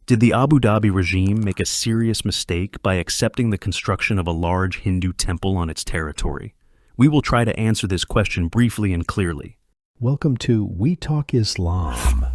Did the Abu Dhabi regime make a serious mistake by accepting the construction of a large Hindu temple on its territory? We will try to answer this question briefly and clearly. Welcome to We Talk Islam.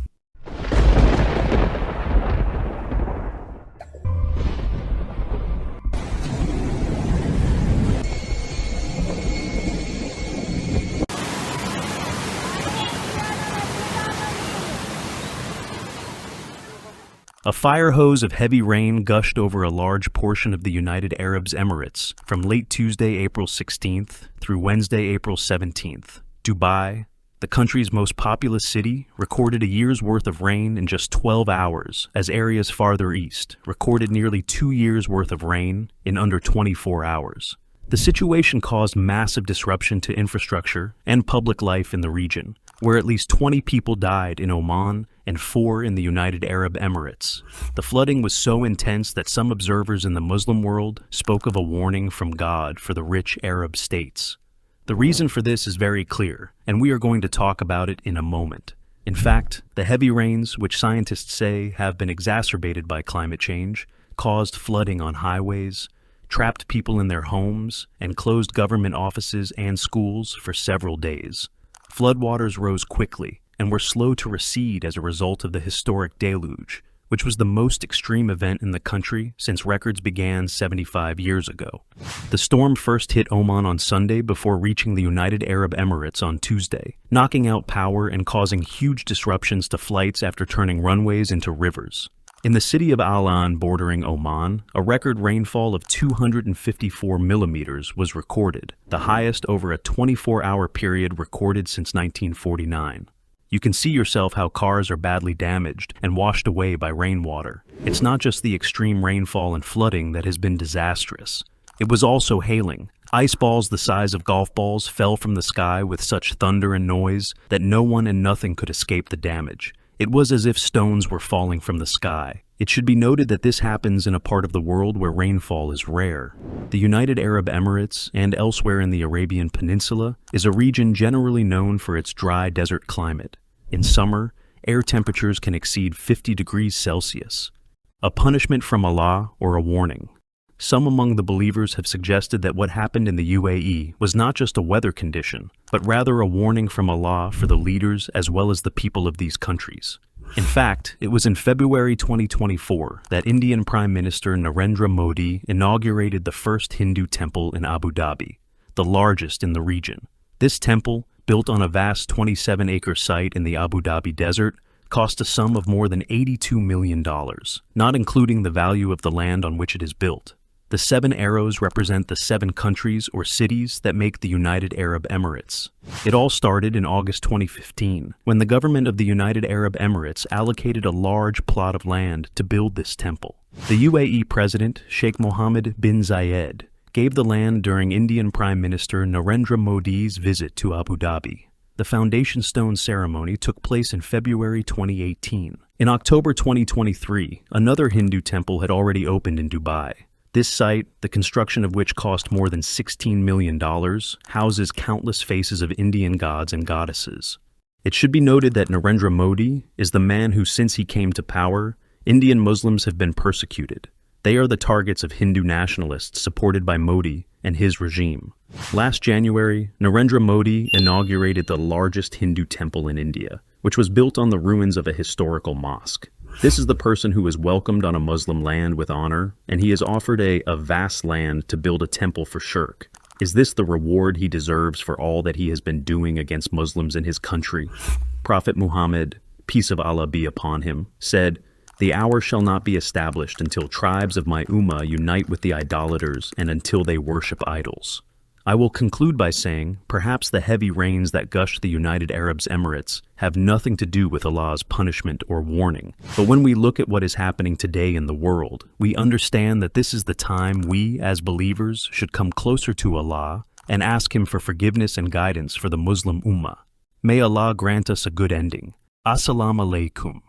A fire hose of heavy rain gushed over a large portion of the United Arab Emirates from late Tuesday, April 16th through Wednesday, April 17th. Dubai, the country's most populous city, recorded a year's worth of rain in just 12 hours, as areas farther east recorded nearly 2 years' worth of rain in under 24 hours. The situation caused massive disruption to infrastructure and public life in the region, where at least 20 people died in Oman and 4 in the United Arab Emirates. The flooding was so intense that some observers in the Muslim world spoke of a warning from God for the rich Arab states. The reason for this is very clear, and we are going to talk about it in a moment. In fact, the heavy rains, which scientists say have been exacerbated by climate change, caused flooding on highways, trapped people in their homes, and closed government offices and schools for several days. Floodwaters rose quickly and were slow to recede as a result of the historic deluge, which was the most extreme event in the country since records began 75 years ago. The storm first hit Oman on Sunday before reaching the United Arab Emirates on Tuesday, knocking out power and causing huge disruptions to flights after turning runways into rivers. In the city of Al-Ain bordering Oman, a record rainfall of 254 millimeters was recorded, the highest over a 24-hour period recorded since 1949. You can see yourself how cars are badly damaged and washed away by rainwater. It's not just the extreme rainfall and flooding that has been disastrous. It was also hailing. Ice balls the size of golf balls fell from the sky with such thunder and noise that no one and nothing could escape the damage. It was as if stones were falling from the sky. It should be noted that this happens in a part of the world where rainfall is rare. The United Arab Emirates and elsewhere in the Arabian Peninsula is a region generally known for its dry desert climate. In summer, air temperatures can exceed 50 degrees Celsius. A punishment from Allah or a warning? Some among the believers have suggested that what happened in the UAE was not just a weather condition, but rather a warning from Allah for the leaders as well as the people of these countries. In fact, it was in February 2024 that Indian Prime Minister Narendra Modi inaugurated the first Hindu temple in Abu Dhabi, the largest in the region. This temple, built on a vast 27-acre site in the Abu Dhabi desert, cost a sum of more than $82 million, not including the value of the land on which it is built. The 7 arrows represent the 7 countries or cities that make the United Arab Emirates. It all started in August 2015, when the government of the United Arab Emirates allocated a large plot of land to build this temple. The UAE President, Sheikh Mohammed bin Zayed, gave the land during Indian Prime Minister Narendra Modi's visit to Abu Dhabi. The foundation stone ceremony took place in February 2018. In October 2023, another Hindu temple had already opened in Dubai. This site, the construction of which cost more than $16 million, houses countless faces of Indian gods and goddesses. It should be noted that Narendra Modi is the man who, since he came to power, Indian Muslims have been persecuted. They are the targets of Hindu nationalists supported by Modi and his regime. Last January, Narendra Modi inaugurated the largest Hindu temple in India, which was built on the ruins of a historical mosque. This is the person who is welcomed on a Muslim land with honor, and he is offered a vast land to build a temple for shirk. Is this the reward he deserves for all that he has been doing against Muslims in his country? Prophet Muhammad, peace of Allah be upon him, said, "The hour shall not be established until tribes of my ummah unite with the idolaters and until they worship idols." I will conclude by saying, perhaps the heavy rains that gushed the United Arab Emirates have nothing to do with Allah's punishment or warning. But when we look at what is happening today in the world, we understand that this is the time we, as believers, should come closer to Allah and ask Him for forgiveness and guidance for the Muslim Ummah. May Allah grant us a good ending. Assalamu alaikum.